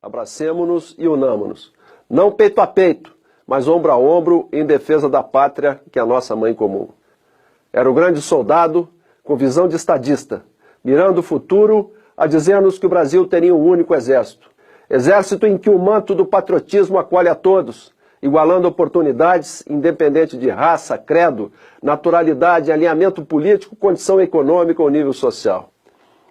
Abracemo-nos e unamo-nos, não peito a peito, mas ombro a ombro em defesa da pátria que é a nossa mãe comum. Era o grande soldado com visão de estadista, mirando o futuro a dizer-nos que o Brasil teria um único exército. Exército em que o manto do patriotismo acolhe a todos, igualando oportunidades, independente de raça, credo, naturalidade, alinhamento político, condição econômica ou nível social.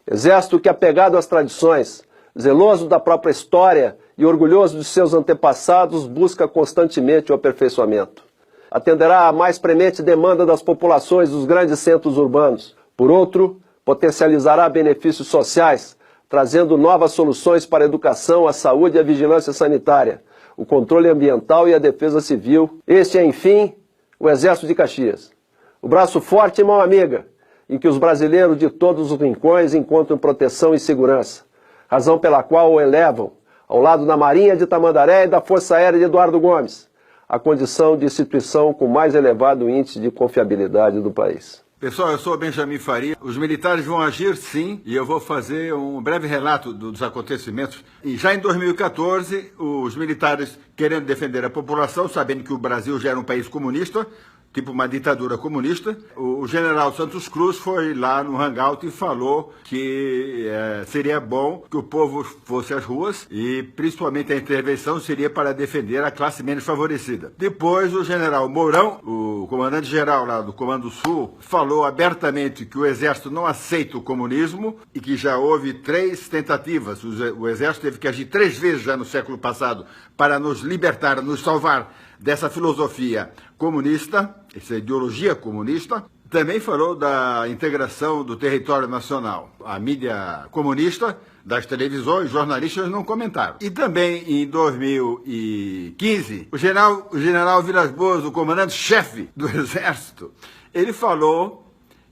Exército que, apegado às tradições, zeloso da própria história e orgulhoso de seus antepassados, busca constantemente o aperfeiçoamento. Atenderá à mais premente demanda das populações dos grandes centros urbanos. Por outro, potencializará benefícios sociais, trazendo novas soluções para a educação, a saúde e a vigilância sanitária, o controle ambiental e a defesa civil. Este é, enfim, o Exército de Caxias. O braço forte e mão amiga, em que os brasileiros de todos os rincões encontram proteção e segurança, razão pela qual o elevam, ao lado da Marinha de Tamandaré e da Força Aérea de Eduardo Gomes, a condição de instituição com mais elevado índice de confiabilidade do país. Pessoal, eu sou Benjamin Faria. Os militares vão agir sim, e eu vou fazer um breve relato dos acontecimentos. E já em 2014, os militares, querendo defender a população, sabendo que o Brasil já era um país comunista, tipo uma ditadura comunista, o general Santos Cruz foi lá no hangout e falou que seria bom que o povo fosse às ruas e principalmente a intervenção seria para defender a classe menos favorecida. Depois o general Mourão, o comandante-geral lá do Comando Sul, falou abertamente que o exército não aceita o comunismo e que já houve 3 tentativas. O exército teve que agir 3 vezes já no século passado para nos libertar, nos salvar dessa filosofia comunista, essa ideologia comunista. Também falou da integração do território nacional. A mídia comunista, das televisões, jornalistas não comentaram. E também em 2015, o general Vilas Boas, o comandante-chefe do Exército, ele falou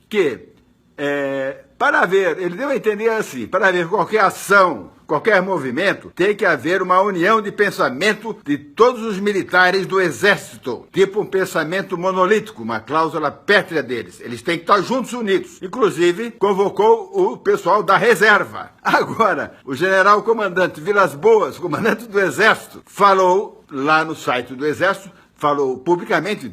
que ele deu a entender assim, para haver qualquer ação, qualquer movimento, tem que haver uma união de pensamento de todos os militares do Exército, tipo um pensamento monolítico, uma cláusula pétrea deles. Eles têm que estar juntos, unidos. Inclusive, convocou o pessoal da reserva. Agora, o general comandante Vilas Boas, comandante do Exército, falou lá no site do Exército, falou publicamente,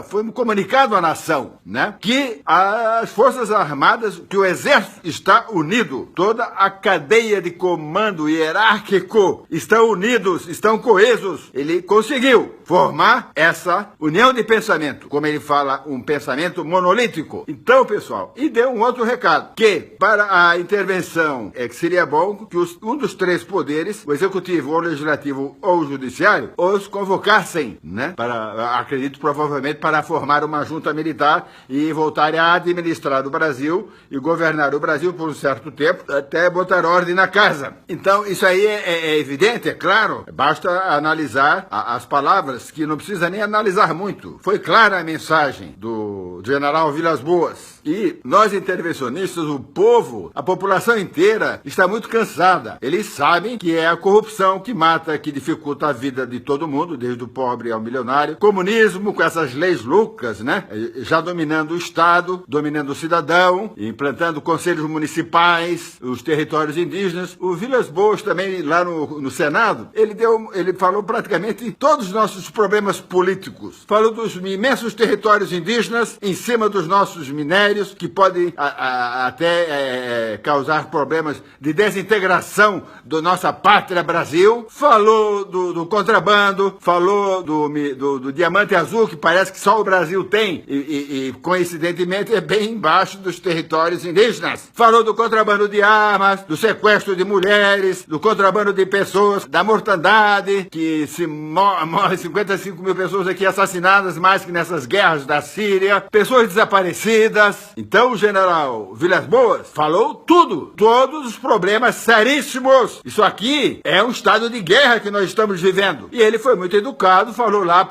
foi um comunicado à nação, né? Que as Forças Armadas, que o Exército está unido, toda a cadeia de comando hierárquico estão unidos, estão coesos. Ele conseguiu formar essa união de pensamento, como ele fala, um pensamento monolítico. Então, pessoal, e deu um outro recado, que para a intervenção que seria bom que um dos 3 poderes, o executivo, ou o legislativo ou o judiciário, os convocassem, né? Acredito provavelmente para formar uma junta militar e voltarem a administrar o Brasil e governar o Brasil por um certo tempo, até botar ordem na casa. Então, isso aí é evidente, é claro. Basta analisar as palavras, que não precisa nem analisar muito. Foi clara a mensagem do general Vilas Boas. E nós intervencionistas, o povo, a população inteira está muito cansada. Eles sabem que é a corrupção que mata, que dificulta a vida de todo mundo, desde o pobre ao milionário. Comunismo, com essas leis loucas, né? Já dominando o Estado, dominando o cidadão, implantando conselhos municipais, os territórios indígenas. O Vilas Boas também, lá no Senado, ele falou praticamente todos os nossos problemas políticos. Falou dos imensos territórios indígenas em cima dos nossos minérios, que podem até causar problemas de desintegração da nossa pátria Brasil. Falou do contrabando, falou do diamante azul, que parece que só o Brasil tem, e coincidentemente é bem embaixo dos territórios indígenas. Falou do contrabando de armas, do sequestro de mulheres, do contrabando de pessoas, da mortandade, que morrem 55 mil pessoas aqui assassinadas, mais que nessas guerras da Síria, pessoas desaparecidas. Então o general Vilas Boas falou tudo, todos os problemas seríssimos. Isso aqui é um estado de guerra que nós estamos vivendo. E ele foi muito educado, falou lá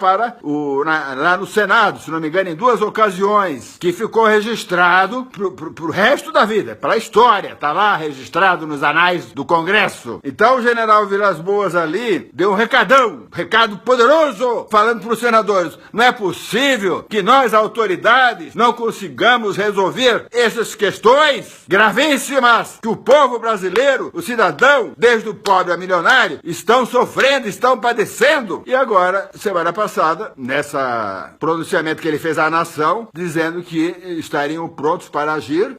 lá no Senado, se não me engano, em 2 ocasiões, que ficou registrado pro resto da vida, para a história, tá lá registrado nos anais do Congresso. Então o general Vilas Boas ali deu um recado poderoso, falando para os senadores: não é possível que nós, autoridades, não consigamos resolver essas questões gravíssimas que o povo brasileiro, o cidadão, desde o pobre a milionário, estão sofrendo, estão padecendo. E agora, semana passada, nessa pronunciamento que ele fez à nação, dizendo que estariam prontos para agir,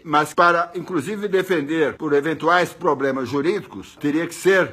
mas para, inclusive, defender por eventuais problemas jurídicos,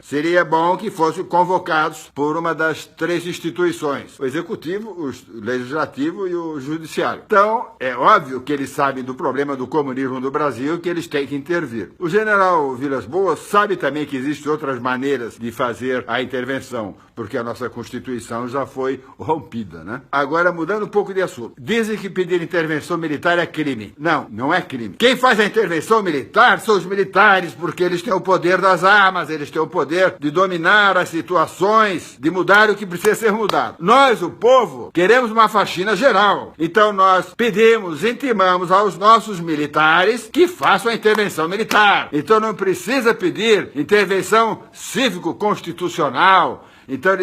seria bom que fossem convocados por uma das três instituições, o Executivo, o Legislativo e o Judiciário. Então, é óbvio que eles sabem do problema do comunismo no Brasil, que eles têm que intervir. O general Vilas Boas sabe também que existem outras maneiras de fazer a intervenção, porque a nossa Constituição já foi rompida, né? Agora, mudando um pouco de assunto. Dizem que pedir intervenção militar é crime. Não, não é crime. Quem faz a intervenção militar são os militares, porque eles têm o poder das armas, eles têm o poder de dominar as situações, de mudar o que precisa ser mudado. Nós, o povo, queremos uma faxina geral. Então nós pedimos, intimamos aos nossos militares que façam a intervenção militar. Então não precisa pedir intervenção cívico-constitucional,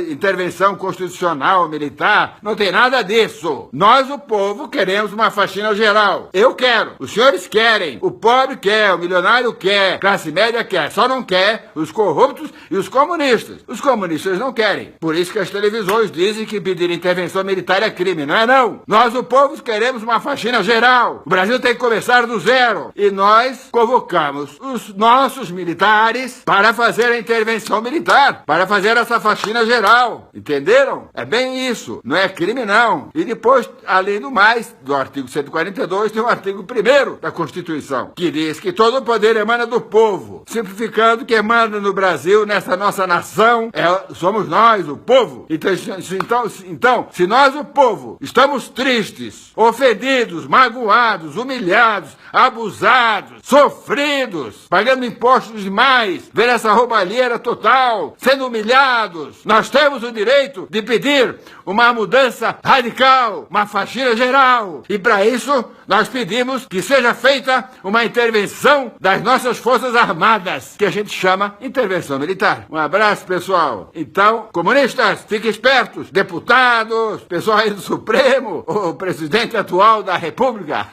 intervenção constitucional, militar, não tem nada disso. Nós, o povo, queremos uma faxina geral. Eu quero, os senhores querem, o pobre quer, o milionário quer, a classe média quer, só não quer os corruptos e os comunistas. Os comunistas não querem. Por isso que as televisões dizem que pedir intervenção militar é crime, não é não? Nós, o povo, queremos uma faxina geral. O Brasil tem que começar do zero. E nós convocamos os nossos militares para fazer a intervenção militar, para fazer essa faxina geral, entenderam? É bem isso, não é crime não. E depois, além do mais, do artigo 142, tem o artigo 1º da Constituição, que diz que todo o poder emana do povo, simplificando que emana no Brasil, nessa nossa nação, somos nós, o povo. Então, se nós, o povo, estamos tristes, ofendidos, magoados, humilhados, abusados, sofridos, pagando impostos demais, vendo essa roubalheira total, sendo humilhados, nós temos o direito de pedir uma mudança radical, uma faxina geral. E para isso, nós pedimos que seja feita uma intervenção das nossas Forças Armadas, que a gente chama intervenção militar. Um abraço, pessoal. Então, comunistas, fiquem espertos. Deputados, pessoal aí do Supremo, o presidente atual da República,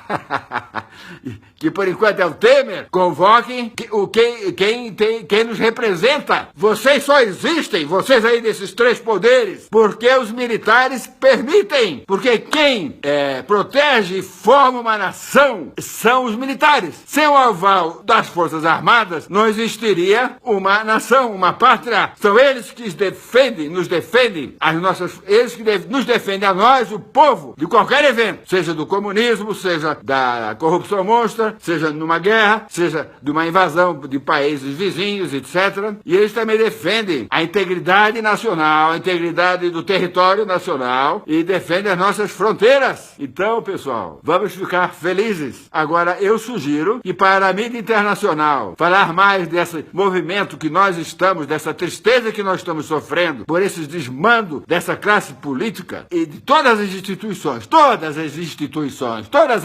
que por enquanto é o Temer, convoquem quem nos representa. Vocês só existem, vocês aí desses três poderes, porque os militares permitem, porque quem protege e forma uma nação são os militares. Sem o aval das Forças Armadas, não existiria uma nação, uma pátria. São eles que nos defendem, eles que nos defendem a nós, o povo, de qualquer evento, seja do comunismo, seja da corrupção monstra, seja numa guerra, seja de uma invasão de países vizinhos, etc. E eles também defendem a integridade nacional, a integridade do território nacional e defendem as nossas fronteiras. Então, pessoal, vamos ficar felizes. Agora, eu sugiro que para a mídia internacional falar mais desse movimento que nós estamos, dessa tristeza que nós estamos sofrendo por esse desmando dessa classe política e de todas as instituições, todas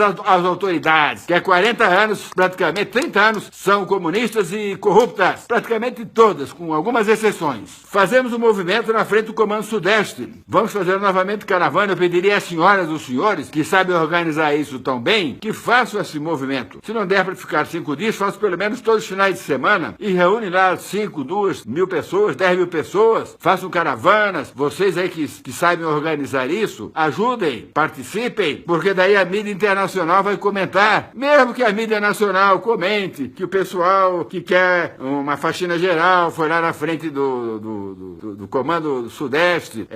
as autoridades, que há 40 anos, praticamente 30 anos, são comunistas e corruptas, praticamente todas, com algumas exceções. Fazemos um movimento na frente do Comando Sudeste. Vamos fazer novamente caravana. Eu pediria às senhoras e os senhores que sabem organizar isso tão bem, que façam esse movimento. Se não der para ficar 5 dias, façam pelo menos todos os finais de semana e reúnem lá 5, 2 mil pessoas, 10 mil pessoas, façam caravanas. Vocês aí que sabem organizar isso, ajudem, participem, porque daí a mídia internacional vai comentar. Mesmo que a mídia nacional comente que o pessoal que quer uma faxina geral foi lá na frente do Comando Sudeste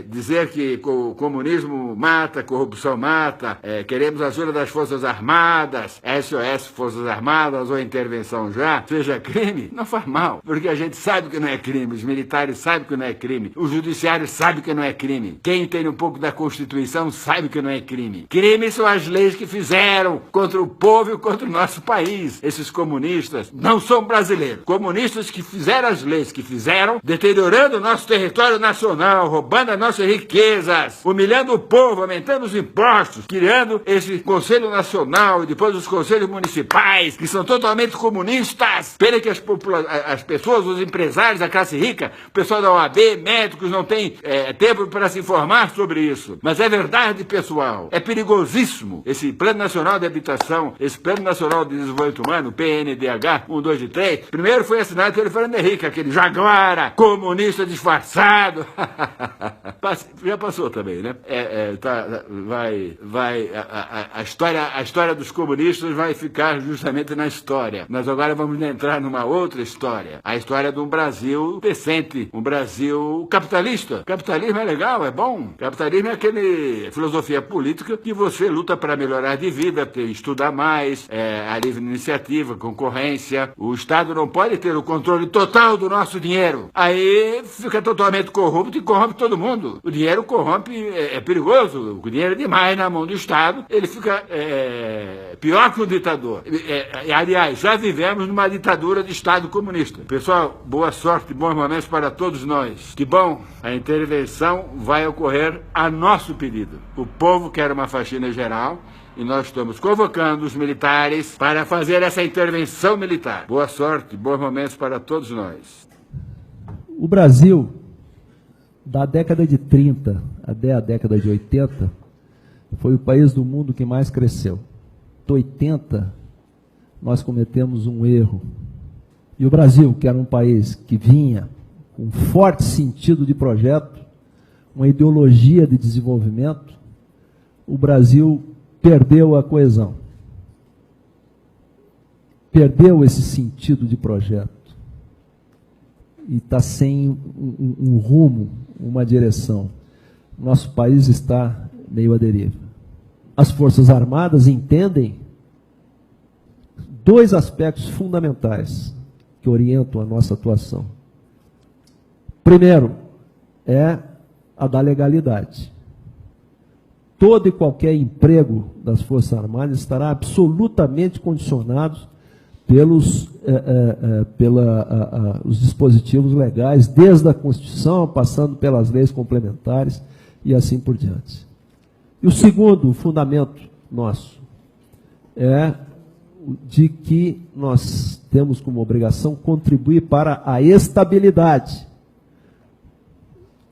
dizer que o comunismo mata, a corrupção mata, queremos a ajuda das Forças Armadas, SOS Forças Armadas ou intervenção já, seja crime, não faz mal, porque a gente sabe que não é crime, os militares sabem que não é crime, o judiciário sabe que não é crime, quem entende um pouco da Constituição sabe que não é crime. Crime são as leis que fizeram contra o povo e contra o nosso país. Esses comunistas não são brasileiros. Comunistas que fizeram as leis que fizeram, deteriorando deteriorando o nosso território nacional, roubando as nossas riquezas, humilhando o povo, aumentando os impostos, criando esse Conselho Nacional e depois os conselhos municipais, que são totalmente comunistas. Pena que as pessoas, os empresários, a classe rica, o pessoal da OAB, médicos, não tem tempo para se informar sobre isso. Mas é verdade, pessoal. É perigosíssimo esse Plano Nacional de Habitação, esse Plano Nacional de Desenvolvimento Humano, PNDH 1, 2 e 3. Primeiro foi assinado pelo Fernando Henrique, aquele jaguara, comunista disfarçado. Já passou também, né? A história dos comunistas vai ficar justamente na história. Nós agora vamos entrar numa outra história. A história de um Brasil decente, um Brasil capitalista. Capitalismo é legal, é bom. Capitalismo é aquele filosofia política que você luta para melhorar de vida, estudar mais, a livre iniciativa, concorrência. O Estado não pode ter o controle total do nosso dinheiro. Aí fica totalmente corrupto e corrompe todo mundo. O dinheiro corrompe, é perigoso. O dinheiro é demais na mão do Estado, ele fica pior que o ditador. Aliás, já vivemos numa ditadura de Estado comunista. Pessoal, boa sorte e bons momentos para todos nós. Que bom, a intervenção vai ocorrer a nosso pedido. O povo quer uma faxina geral e nós estamos convocando os militares para fazer essa intervenção militar. Boa sorte, bons momentos para todos nós. O Brasil, da década de 30 até a década de 80, foi o país do mundo que mais cresceu. Em 80, nós cometemos um erro. E o Brasil, que era um país que vinha com um forte sentido de projeto, uma ideologia de desenvolvimento, o Brasil perdeu a coesão. Perdeu esse sentido de projeto. E está sem um rumo, uma direção. Nosso país está meio à deriva. As Forças Armadas entendem dois aspectos fundamentais que orientam a nossa atuação. Primeiro, é a da legalidade. Todo e qualquer emprego das Forças Armadas estará absolutamente condicionado pelos os dispositivos legais, desde a Constituição, passando pelas leis complementares e assim por diante. E o segundo fundamento nosso é de que nós temos como obrigação contribuir para a estabilidade,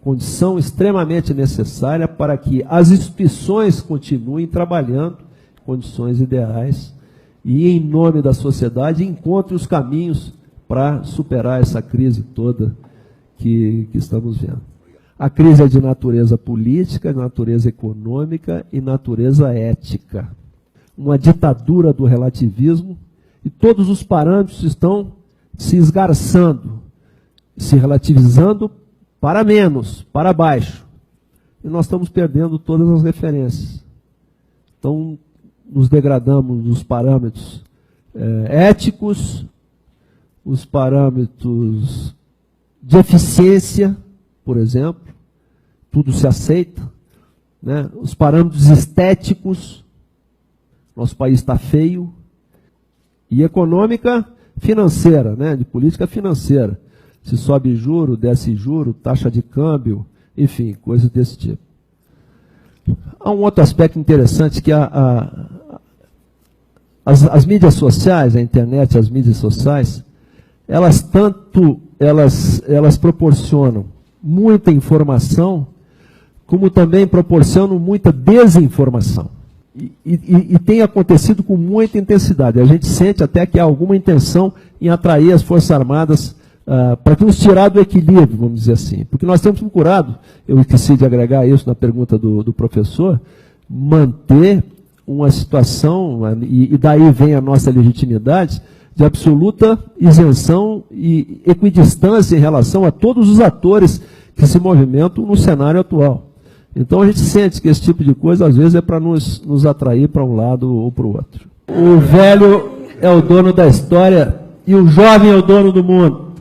condição extremamente necessária para que as instituições continuem trabalhando em condições ideais e, em nome da sociedade, encontrem os caminhos para superar essa crise toda que estamos vendo. A crise é de natureza política, de natureza econômica e natureza ética. Uma ditadura do relativismo, e todos os parâmetros estão se esgarçando, se relativizando para menos, para baixo. E nós estamos perdendo todas as referências. Então, nos degradamos nos parâmetros éticos, os parâmetros de eficiência, por exemplo, tudo se aceita, né? Os parâmetros estéticos, nosso país está feio, e econômica financeira, né? De política financeira. Se sobe juro, desce juro, taxa de câmbio, enfim, coisas desse tipo. Há um outro aspecto interessante que as mídias sociais, a internet, as mídias sociais, elas proporcionam muita informação, como também proporcionam muita desinformação. E tem acontecido com muita intensidade. A gente sente até que há alguma intenção em atrair as Forças Armadas para nos tirar do equilíbrio, vamos dizer assim. Porque nós temos procurado, eu esqueci de agregar isso na pergunta do professor, manter uma situação, e daí vem a nossa legitimidade, de absoluta isenção e equidistância em relação a todos os atores que se movimentam no cenário atual. Então a gente sente que esse tipo de coisa, às vezes, é para nos atrair para um lado ou para o outro. O velho é o dono da história e o jovem é o dono do mundo.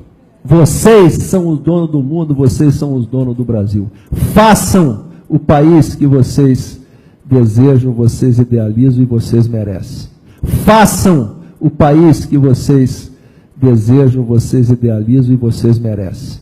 Vocês são os donos do mundo, vocês são os donos do Brasil. Façam o país que vocês desejam, vocês idealizam e vocês merecem. Façam o país que vocês desejam, vocês idealizam e vocês merecem.